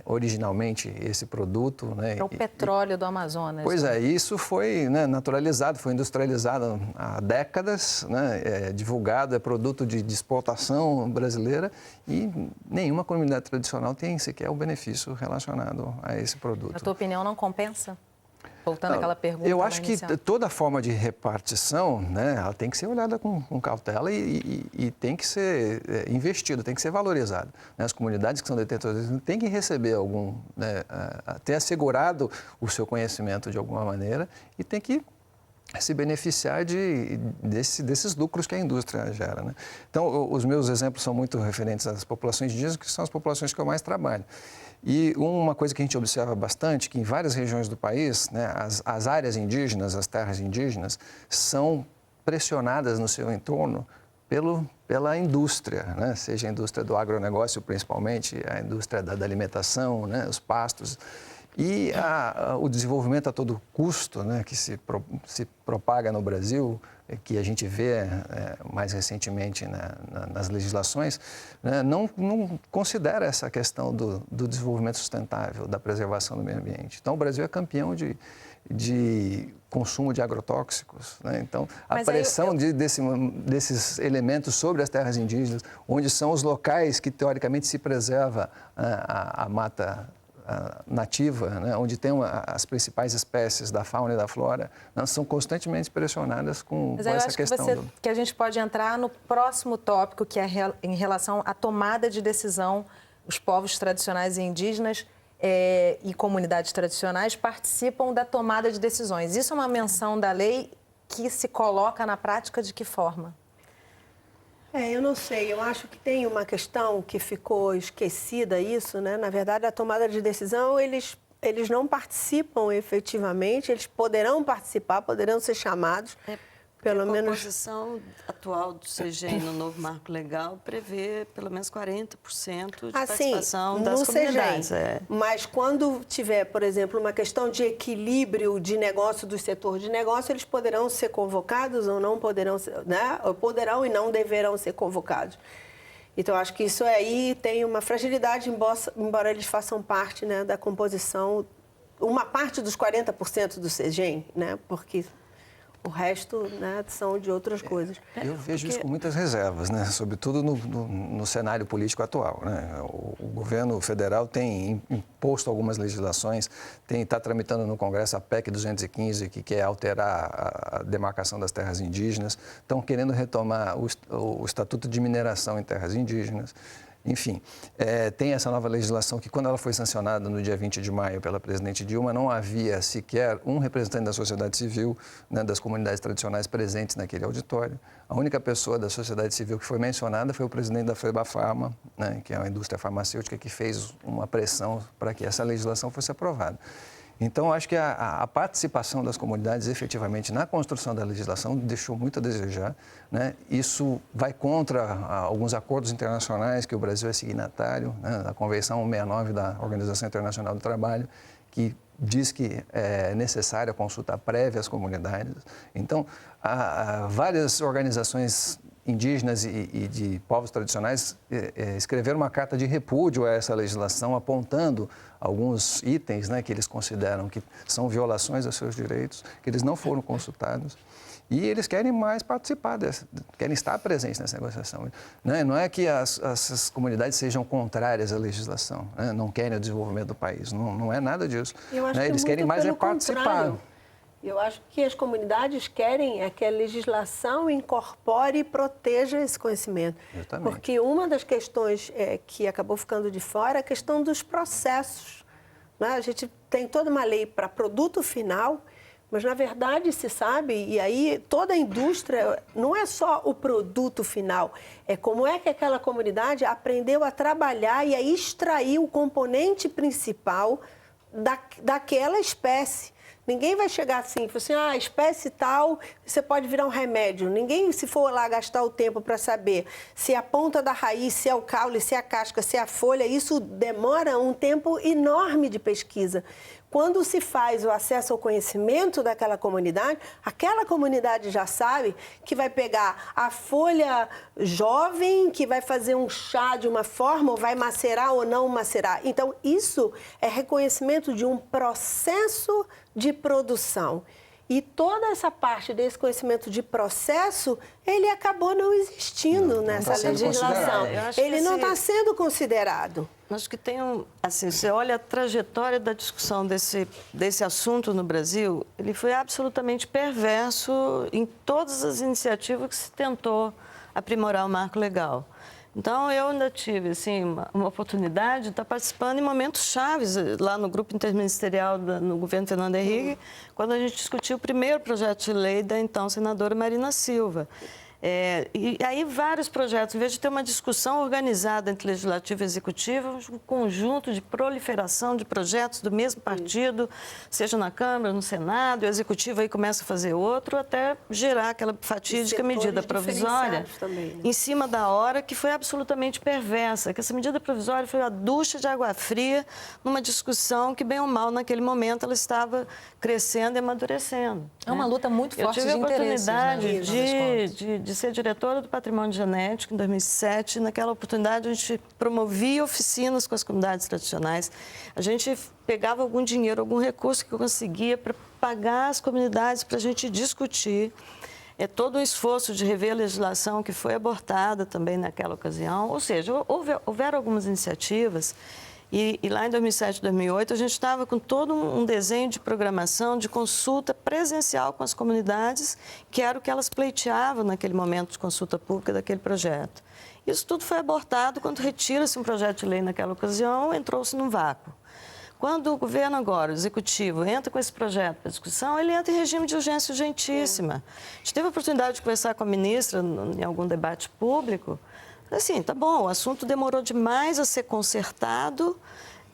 originalmente esse produto. Né,
é o petróleo do Amazonas.
Pois é, isso foi, né, naturalizado, foi industrializado há décadas, né, divulgado, é produto de exportação brasileira e nenhuma comunidade tradicional tem sequer o benefício relacionado a esse produto.
Na tua opinião, não compensa? Voltando àquela pergunta.
Eu acho que toda forma de repartição, né, ela tem que ser olhada com cautela e tem que ser investida, tem que ser valorizada. As comunidades que são detentoras têm que receber ter assegurado o seu conhecimento de alguma maneira e tem que se beneficiar desses lucros que a indústria gera, né? Então, os meus exemplos são muito referentes às populações indígenas, que são as populações que eu mais trabalho. E uma coisa que a gente observa bastante, que em várias regiões do país, né, as áreas indígenas, as terras indígenas, são pressionadas no seu entorno pela indústria, né? Seja a indústria do agronegócio, principalmente, a indústria da alimentação, né, os pastos. E o desenvolvimento a todo custo, né, que se propaga no Brasil, que a gente vê mais recentemente nas legislações, né, não considera essa questão do desenvolvimento sustentável, da preservação do meio ambiente. Então, o Brasil é campeão de consumo de agrotóxicos, né? Então, a pressão desses elementos sobre as terras indígenas, onde são os locais que, teoricamente, se preserva a mata nativa, né, onde tem as principais espécies da fauna e da flora, né, são constantemente pressionadas com essa questão.
Mas eu acho que a gente pode entrar no próximo tópico, que é em relação à tomada de decisão. Os povos tradicionais e indígenas e comunidades tradicionais participam da tomada de decisões. Isso é uma menção da lei que se coloca na prática de que forma?
Eu não sei, eu acho que tem uma questão que ficou esquecida isso, né? Na verdade, a tomada de decisão, eles não participam efetivamente, eles poderão participar, poderão ser chamados, Pelo menos...
A composição atual do CGEM no novo marco legal prevê pelo menos 40% de participação das comunidades.
Mas quando tiver, por exemplo, uma questão de equilíbrio de negócio do setor de negócio, eles poderão ser convocados ou não poderão, né? Ou poderão e não deverão ser convocados. Então, acho que isso aí tem uma fragilidade, embora eles façam parte, né, da composição, uma parte dos 40% do CGEM, né? Porque o resto, né, são de outras coisas.
Eu vejo isso com muitas reservas, né? Sobretudo no cenário político atual, né? O governo federal tem imposto algumas legislações, está tramitando no Congresso a PEC 215, que quer alterar a demarcação das terras indígenas, estão querendo retomar o Estatuto de Mineração em terras indígenas. Enfim, tem essa nova legislação que, quando ela foi sancionada no dia 20 de maio pela presidente Dilma, não havia sequer um representante da sociedade civil, né, das comunidades tradicionais presentes naquele auditório. A única pessoa da sociedade civil que foi mencionada foi o presidente da FEBAPharma, né, que é uma indústria farmacêutica que fez uma pressão para que essa legislação fosse aprovada. Então, acho que a participação das comunidades efetivamente na construção da legislação deixou muito a desejar, né? Isso vai contra alguns acordos internacionais que o Brasil é signatário, né? A Convenção 169 da Organização Internacional do Trabalho, que diz que é necessária a consulta prévia às comunidades. Então, várias organizações indígenas e de povos tradicionais escreveram uma carta de repúdio a essa legislação, apontando alguns itens, né, que eles consideram que são violações aos seus direitos, que eles não foram consultados. E eles querem mais participar, querem estar presentes nessa negociação. Né? Não é que as comunidades sejam contrárias à legislação, né? Não querem o desenvolvimento do país, não é nada disso. Né? Eles querem mais participar.
Contrário. Eu acho que as comunidades querem que a legislação incorpore e proteja esse conhecimento.
Exatamente.
Porque uma das questões que acabou ficando de fora é a questão dos processos. Né? A gente tem toda uma lei para produto final, mas, na verdade, se sabe, e aí toda a indústria, não é só o produto final, é como é que aquela comunidade aprendeu a trabalhar e a extrair o componente principal daquela espécie. Ninguém vai chegar assim e falar assim, espécie tal, você pode virar um remédio. Ninguém, se for lá gastar o tempo para saber se é a ponta da raiz, se é o caule, se é a casca, se é a folha, isso demora um tempo enorme de pesquisa. Quando se faz o acesso ao conhecimento daquela comunidade, aquela comunidade já sabe que vai pegar a folha jovem, que vai fazer um chá de uma forma, ou vai macerar ou não macerar. Então, isso é reconhecimento de um processo de produção. E toda essa parte desse conhecimento de processo, ele acabou não existindo nessa legislação. Ele não está sendo considerado.
Acho que tem assim, você olha a trajetória da discussão desse assunto no Brasil, ele foi absolutamente perverso em todas as iniciativas que se tentou aprimorar o marco legal. Então, eu ainda tive assim, uma oportunidade de estar participando em momentos chaves lá no grupo interministerial no governo Fernando Henrique, quando a gente discutiu o primeiro projeto de lei da então senadora Marina Silva. E aí vários projetos, em vez de ter uma discussão organizada entre legislativo e executivo, um conjunto de proliferação de projetos do mesmo partido, seja na Câmara, no Senado, o executivo aí começa a fazer outro, até gerar aquela fatídica medida provisória
também, né?
Em cima da hora, que foi absolutamente perversa, que essa medida provisória foi a ducha de água fria numa discussão que, bem ou mal, naquele momento, ela estava crescendo e amadurecendo.
É uma luta muito forte de interesses.
Eu tive a oportunidade de ser diretora do Patrimônio Genético em 2007. Naquela oportunidade, a gente promovia oficinas com as comunidades tradicionais. A gente pegava algum dinheiro, algum recurso que eu conseguia para pagar as comunidades para a gente discutir. Todo um esforço de rever a legislação que foi abortada também naquela ocasião. Ou seja, houveram algumas iniciativas. E lá em 2007, 2008, a gente estava com todo um desenho de programação, de consulta presencial com as comunidades, que era o que elas pleiteavam naquele momento de consulta pública daquele projeto. Isso tudo foi abortado quando retira-se um projeto de lei naquela ocasião, entrou-se num vácuo. Quando o governo agora, o executivo, entra com esse projeto para discussão, ele entra em regime de urgência urgentíssima. A gente teve a oportunidade de conversar com a ministra em algum debate público. Assim, tá bom, o assunto demorou demais a ser consertado,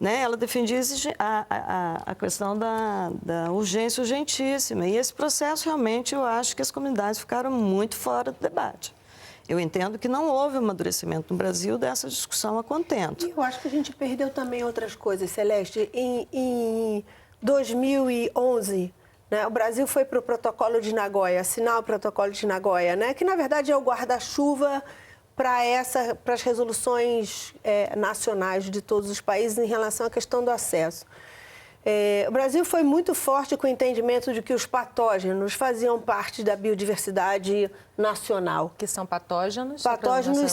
né, ela defendia a questão da urgência urgentíssima. E esse processo, realmente, eu acho que as comunidades ficaram muito fora do debate. Eu entendo que não houve amadurecimento no Brasil dessa discussão a contento.
E eu acho que a gente perdeu também outras coisas, Celeste. Em 2011, né, o Brasil foi para o Protocolo de Nagoya, assinar o Protocolo de Nagoya, né, que, na verdade, é o guarda-chuva para as resoluções nacionais de todos os países em relação à questão do acesso. O Brasil foi muito forte com o entendimento de que os patógenos faziam parte da biodiversidade nacional.
Que são patógenos?
Patógenos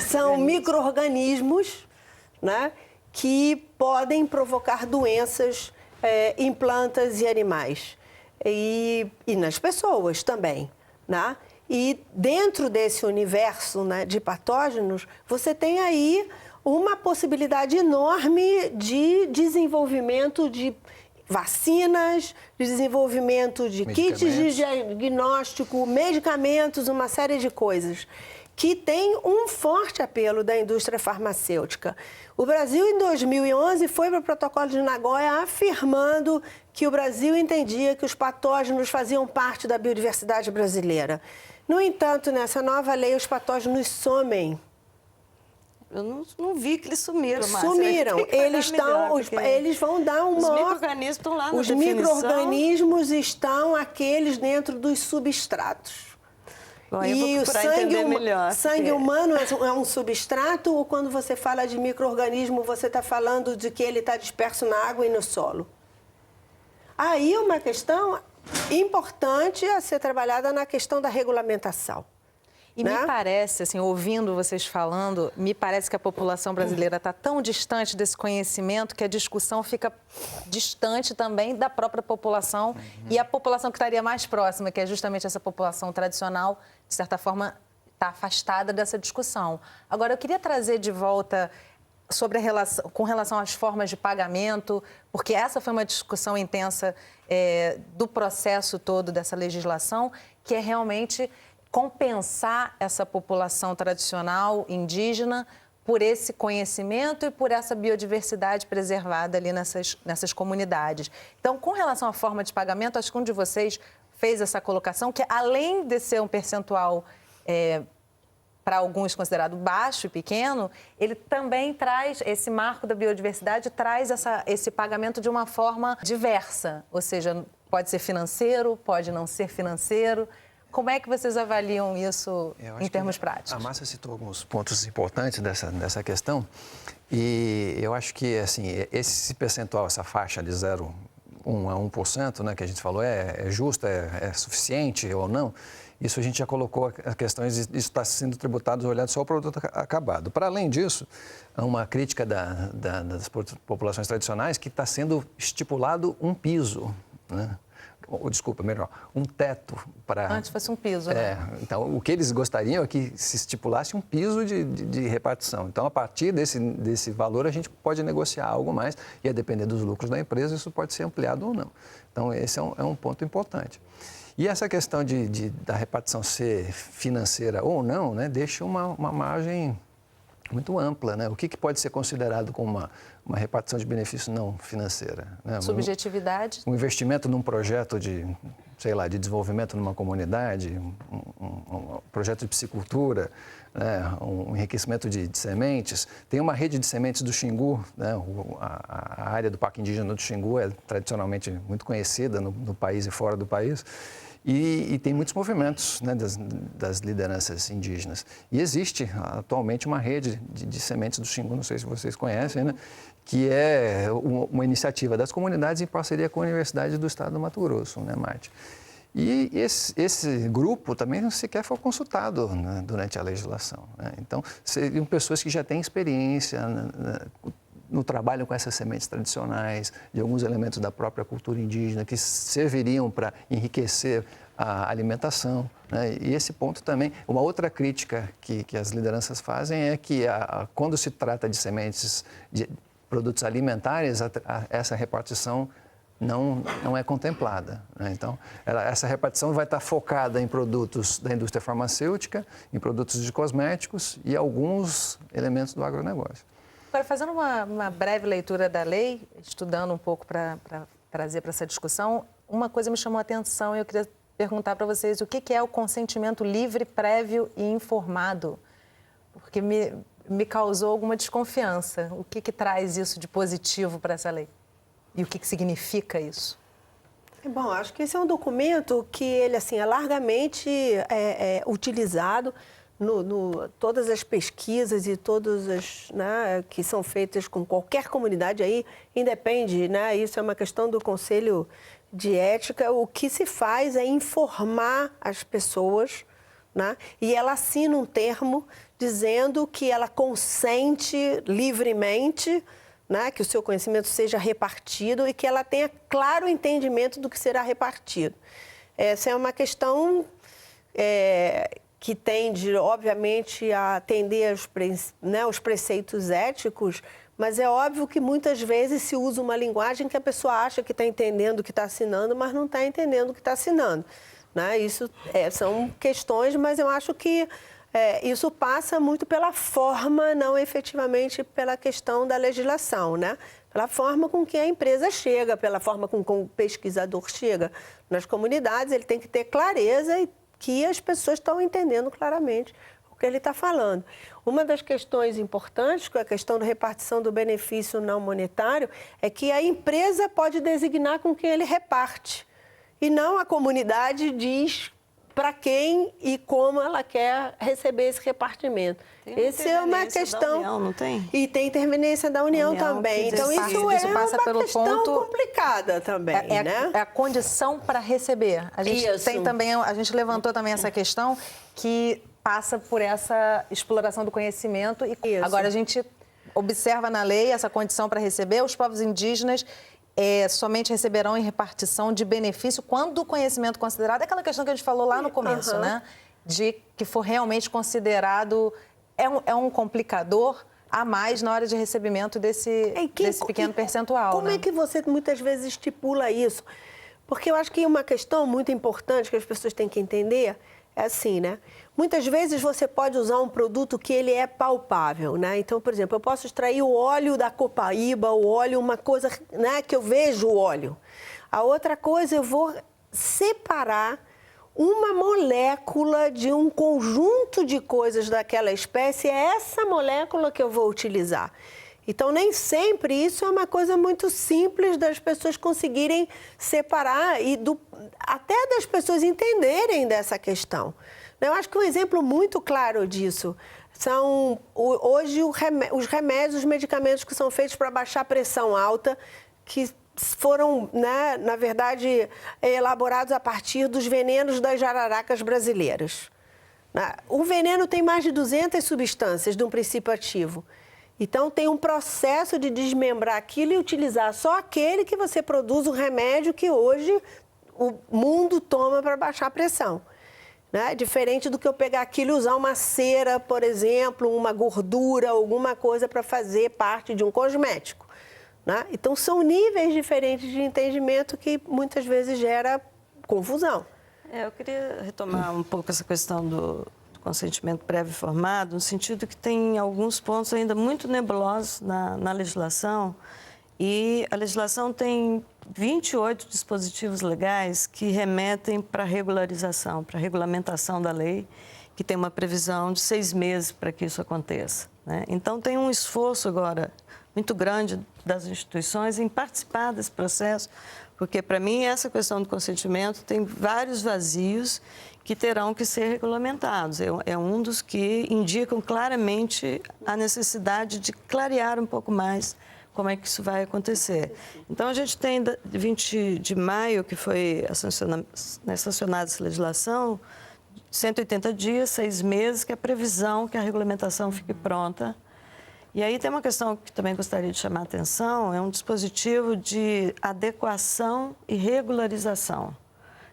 são micro-organismos, né, que podem provocar doenças em plantas e animais. E nas pessoas também, né? E dentro desse universo, né, de patógenos, você tem aí uma possibilidade enorme de desenvolvimento de vacinas, de desenvolvimento de kits de diagnóstico, medicamentos, uma série de coisas que tem um forte apelo da indústria farmacêutica. O Brasil, em 2011, foi para o Protocolo de Nagoya afirmando que o Brasil entendia que os patógenos faziam parte da biodiversidade brasileira. No entanto, nessa nova lei, os patógenos somem.
Eu não vi que eles sumiram, Márcia.
Sumiram. Eles vão dar uma...
Os micro-organismos estão lá na
Os
definição.
Micro-organismos estão aqueles dentro dos substratos.
Bom,
e o sangue
porque...
humano é um substrato, ou quando você fala de micro-organismo, você está falando de que ele está disperso na água e no solo? Aí uma questão importante a ser trabalhada na questão da regulamentação.
E me parece, assim, ouvindo vocês falando, me parece que a população brasileira está tão distante desse conhecimento que a discussão fica distante também da própria população e a população que estaria mais próxima, que é justamente essa população tradicional, de certa forma, está afastada dessa discussão. Agora, eu queria trazer de volta sobre a relação, com relação às formas de pagamento, porque essa foi uma discussão intensa do processo todo dessa legislação, que é realmente compensar essa população tradicional indígena por esse conhecimento e por essa biodiversidade preservada ali nessas comunidades. Então, com relação à forma de pagamento, acho que um de vocês fez essa colocação, que além de ser um percentual para alguns considerado baixo e pequeno, ele também traz, esse marco da biodiversidade traz esse pagamento de uma forma diversa, ou seja, pode ser financeiro, pode não ser financeiro. Como é que vocês avaliam isso em termos práticos?
A Márcia citou alguns pontos importantes dessa questão e eu acho que assim, esse percentual, essa faixa de 0,1 a 1%, né, que a gente falou, é justo, é suficiente ou não? Isso a gente já colocou as questões, isso está sendo tributado, olhado só o produto acabado. Para além disso, há uma crítica das populações tradicionais que está sendo estipulado um piso, né? Desculpa, melhor, um teto para...
Antes fosse um piso, né?
Então, o que eles gostariam é que se estipulasse um piso de repartição. Então, a partir desse valor, a gente pode negociar algo mais e, a depender dos lucros da empresa, isso pode ser ampliado ou não. Então, esse é um ponto importante. E essa questão da repartição ser financeira ou não, né, deixa uma margem muito ampla, né? O que pode ser considerado como uma repartição de benefício não financeira? Né?
Subjetividade?
Um investimento num projeto de desenvolvimento numa comunidade, um projeto de piscicultura, né? Um enriquecimento de sementes. Tem uma rede de sementes do Xingu, né? A área do Parque Indígena do Xingu é tradicionalmente muito conhecida no país e fora do país. E tem muitos movimentos, né, das lideranças indígenas. E existe atualmente uma rede de sementes do Xingu, não sei se vocês conhecem, né, que é uma iniciativa das comunidades em parceria com a Universidade do Estado do Mato Grosso, né, Marte. E esse grupo também sequer foi consultado, né, durante a legislação, né? Então, seriam pessoas que já têm experiência no trabalho com essas sementes tradicionais, de alguns elementos da própria cultura indígena que serviriam para enriquecer a alimentação, né? E esse ponto também, uma outra crítica que as lideranças fazem é que quando se trata de sementes de produtos alimentares, essa repartição não é contemplada, né? Então, essa repartição vai estar focada em produtos da indústria farmacêutica, em produtos de cosméticos e alguns elementos do agronegócio.
Agora, fazendo uma breve leitura da lei, estudando um pouco para trazer para essa discussão, uma coisa me chamou a atenção e eu queria perguntar para vocês o que é o consentimento livre, prévio e informado, porque me causou alguma desconfiança. O que traz isso de positivo para essa lei? E o que significa isso?
Bom, acho que esse é um documento que ele assim, é largamente utilizado todas as pesquisas e todas as, né, que são feitas com qualquer comunidade aí, independe, né, isso é uma questão do Conselho de Ética, o que se faz é informar as pessoas, né, e ela assina um termo dizendo que ela consente livremente, né, que o seu conhecimento seja repartido e que ela tenha claro entendimento do que será repartido. Essa é uma questão que tende, obviamente, a atender os preceitos éticos, mas é óbvio que muitas vezes se usa uma linguagem que a pessoa acha que está entendendo o que está assinando, mas não está entendendo o que está assinando, né? Isso são questões, mas eu acho que isso passa muito pela forma, não efetivamente pela questão da legislação, né? Pela forma com que a empresa chega, pela forma com que o pesquisador chega nas comunidades, ele tem que ter clareza e que as pessoas estão entendendo claramente o que ele está falando. Uma das questões importantes, que é a questão da repartição do benefício não monetário, é que a empresa pode designar com quem ele reparte. E não a comunidade diz para quem e como ela quer receber esse repartimento. Essa é uma questão.
Da União, não tem?
E tem intervenência da União também. Então, isso
passa
uma
pelo
questão
ponto
complicada também, né?
É a condição para receber. A gente tem também, a gente levantou também essa questão que passa por essa exploração do conhecimento. E agora a gente observa na lei essa condição para receber. Os povos indígenas somente receberão em repartição de benefício quando o conhecimento considerado, é aquela questão que a gente falou lá no começo, né? De que for realmente considerado, é um complicador a mais na hora de recebimento desse pequeno percentual.
Como é que você muitas vezes estipula isso? Porque eu acho que uma questão muito importante que as pessoas têm que entender é assim, né? Muitas vezes você pode usar um produto que ele é palpável, né? Então, por exemplo, eu posso extrair o óleo da copaíba, o óleo, uma coisa, né, que eu vejo o óleo. A outra coisa, eu vou separar uma molécula de um conjunto de coisas daquela espécie, é essa molécula que eu vou utilizar. Então, nem sempre isso é uma coisa muito simples das pessoas conseguirem separar e até das pessoas entenderem dessa questão. Eu acho que um exemplo muito claro disso são, hoje, os remédios, os medicamentos que são feitos para baixar a pressão alta, que foram, né, na verdade, elaborados a partir dos venenos das jararacas brasileiras. O veneno tem mais de 200 substâncias de um princípio ativo. Então, tem um processo de desmembrar aquilo e utilizar só aquele que você produz o remédio que hoje o mundo toma para baixar a pressão. Né? Diferente do que eu pegar aquilo e usar uma cera, por exemplo, uma gordura, alguma coisa para fazer parte de um cosmético. Né? Então, são níveis diferentes de entendimento que muitas vezes gera confusão.
Eu queria retomar um pouco essa questão do consentimento prévio informado, no sentido que tem alguns pontos ainda muito nebulosos na legislação, e a legislação tem 28 dispositivos legais que remetem para regularização, para regulamentação da lei, que tem uma previsão de 6 meses para que isso aconteça, né? Então, tem um esforço agora muito grande das instituições em participar desse processo, porque, para mim, essa questão do consentimento tem vários vazios que terão que ser regulamentados. É um dos que indicam claramente a necessidade de clarear um pouco mais como é que isso vai acontecer. Então, a gente tem 20 de maio, que foi sancionada essa legislação, 180 dias, 6 meses, que é a previsão que a regulamentação fique pronta. E aí tem uma questão que também gostaria de chamar a atenção, é um dispositivo de adequação e regularização,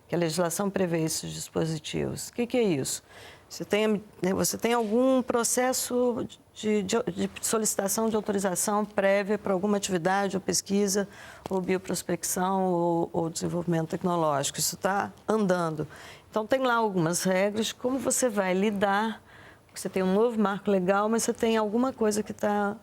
que a legislação prevê esses dispositivos. O que é isso? Você tem algum processo de solicitação de autorização prévia para alguma atividade ou pesquisa, ou bioprospecção, ou desenvolvimento tecnológico. Isso está andando. Então, tem lá algumas regras de como você vai lidar. Você tem um novo marco legal, mas você tem alguma coisa que está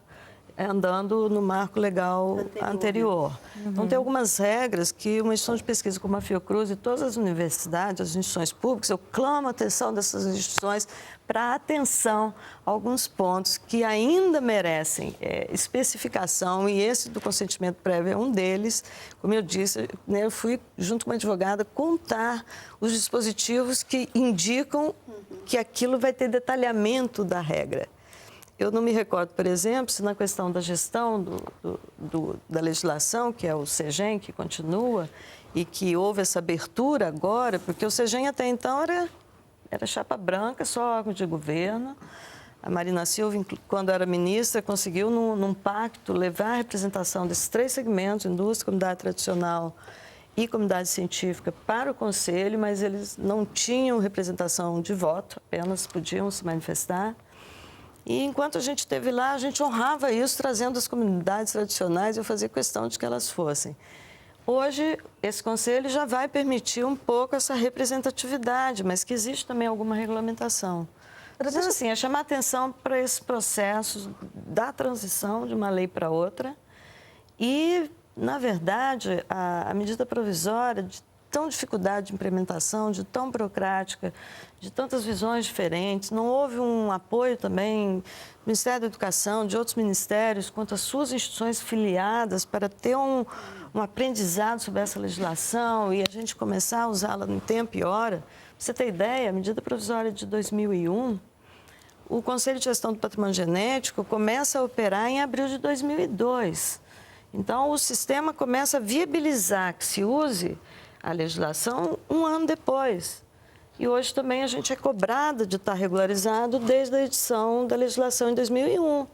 andando no marco legal anterior. Então, tem algumas regras que uma instituição de pesquisa como a Fiocruz e todas as universidades, as instituições públicas, eu clamo a atenção dessas instituições para atenção a alguns pontos que ainda merecem especificação, e esse do consentimento prévio é um deles. Como eu disse, né, eu fui, junto com uma advogada, contar os dispositivos que indicam que aquilo vai ter detalhamento da regra. Eu não me recordo, por exemplo, se na questão da gestão da legislação, que é o CEGEM, que continua, e que houve essa abertura agora, porque o CEGEM até então era chapa branca, só órgão de governo. A Marina Silva, quando era ministra, conseguiu, num pacto, levar a representação desses 3 segmentos, indústria, comunidade tradicional e comunidade científica, para o Conselho, mas eles não tinham representação de voto, apenas podiam se manifestar. E enquanto a gente esteve lá, a gente honrava isso, trazendo as comunidades tradicionais, eu fazia questão de que elas fossem. Hoje, esse Conselho já vai permitir um pouco essa representatividade, mas que existe também alguma regulamentação. Então, assim, é chamar atenção para esses processos da transição de uma lei para outra e, na verdade, a medida provisória, de tão dificuldade de implementação, de tão burocrática, de tantas visões diferentes, não houve um apoio também do Ministério da Educação, de outros ministérios, quanto às suas instituições filiadas, para ter um aprendizado sobre essa legislação e a gente começar a usá-la em tempo e hora. Pra você ter ideia, a medida provisória de 2001, o Conselho de Gestão do Patrimônio Genético começa a operar em abril de 2002. Então, o sistema começa a viabilizar que se use a legislação um ano depois. E hoje também a gente é cobrada de estar regularizado desde a edição da legislação em 2001.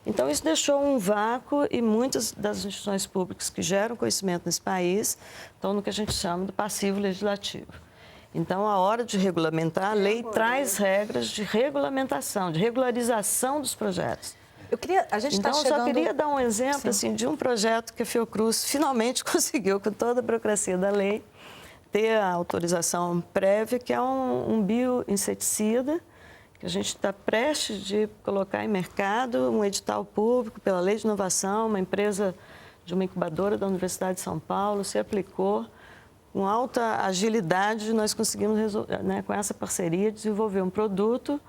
Então, isso deixou um vácuo e muitas das instituições públicas que geram conhecimento nesse país estão no que a gente chama de passivo legislativo. Então, a hora de regulamentar, a lei traz regras de regulamentação, de regularização dos projetos.
Então,
só queria dar um exemplo assim, de um projeto que a Fiocruz finalmente conseguiu, com toda a burocracia da lei, ter a autorização prévia, que é um bioinseticida, que a gente está prestes de colocar em mercado, um edital público pela Lei de Inovação, uma empresa de uma incubadora da Universidade de São Paulo se aplicou. Com alta agilidade, nós conseguimos, né, com essa parceria, desenvolver um produto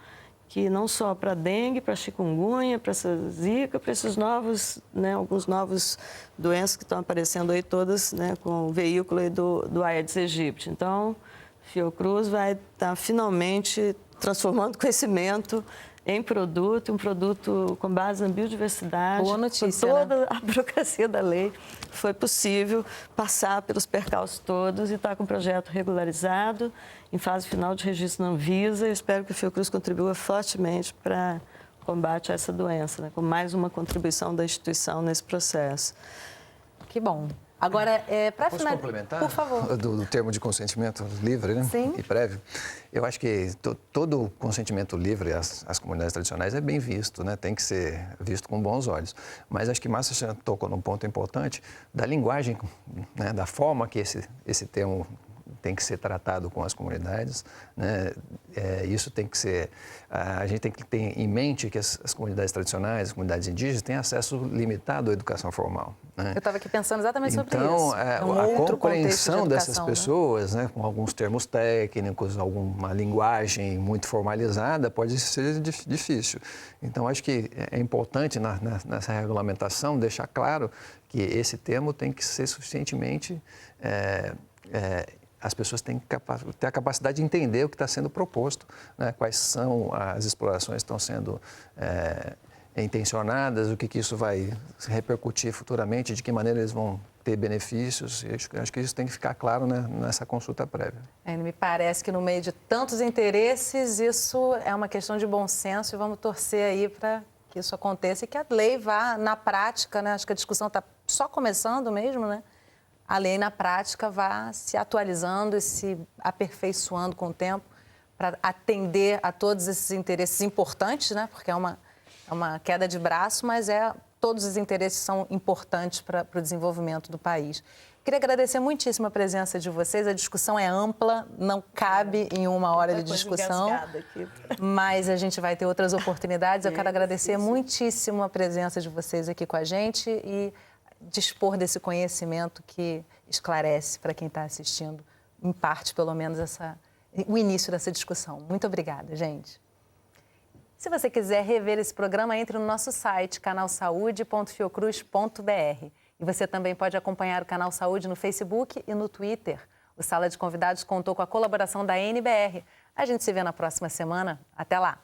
que não só para dengue, para chikungunya, para essa zika, para esses novos, né, alguns novos doenças que estão aparecendo aí todas, né, com o veículo aí do Aedes aegypti. Então, Fiocruz vai estar finalmente transformando conhecimento em produto, um produto com base na biodiversidade.
Boa notícia,
com toda a burocracia da lei, foi possível passar pelos percalços todos e estar com o projeto regularizado, em fase final de registro na Anvisa. Eu espero que a Fiocruz contribua fortemente para o combate a essa doença, né, com mais uma contribuição da instituição nesse processo.
Que bom. Agora, para finalizar,
complementar?
Por favor.
Do termo de consentimento livre, né?
Sim.
E prévio. Eu acho que todo consentimento livre às comunidades tradicionais é bem visto, né? Tem que ser visto com bons olhos. Mas acho que Márcia tocou num ponto importante da linguagem, né? Da forma que esse termo tem que ser tratado com as comunidades, né? Isso tem que ser... A gente tem que ter em mente que as comunidades tradicionais, as comunidades indígenas, têm acesso limitado à educação formal, né?
Eu estava aqui pensando exatamente sobre
então,
isso.
A compreensão dessas
né?
pessoas, né, com alguns termos técnicos, alguma linguagem muito formalizada, pode ser difícil. Então, acho que é importante nessa regulamentação deixar claro que esse termo tem que ser suficientemente... as pessoas têm que ter a capacidade de entender o que está sendo proposto, né? Quais são as explorações que estão sendo intencionadas, o que isso vai repercutir futuramente, de que maneira eles vão ter benefícios. Acho que isso tem que ficar claro, né, nessa consulta prévia.
Me parece que no meio de tantos interesses, isso é uma questão de bom senso e vamos torcer aí para que isso aconteça e que a lei vá na prática, né? Acho que a discussão está só começando mesmo, né? A lei, na prática, vai se atualizando e se aperfeiçoando com o tempo para atender a todos esses interesses importantes, né? Porque é uma queda de braço, mas todos os interesses são importantes para o desenvolvimento do país. Queria agradecer muitíssimo a presença de vocês. A discussão é ampla, não cabe em uma hora de discussão, mas a gente vai ter outras oportunidades. Eu quero agradecer muitíssimo a presença de vocês aqui com a gente e dispor desse conhecimento que esclarece para quem está assistindo, em parte, pelo menos, o início dessa discussão. Muito obrigada, gente. Se você quiser rever esse programa, entre no nosso site, canalsaude.fiocruz.br. E você também pode acompanhar o Canal Saúde no Facebook e no Twitter. O Sala de Convidados contou com a colaboração da NBR. A gente se vê na próxima semana. Até lá!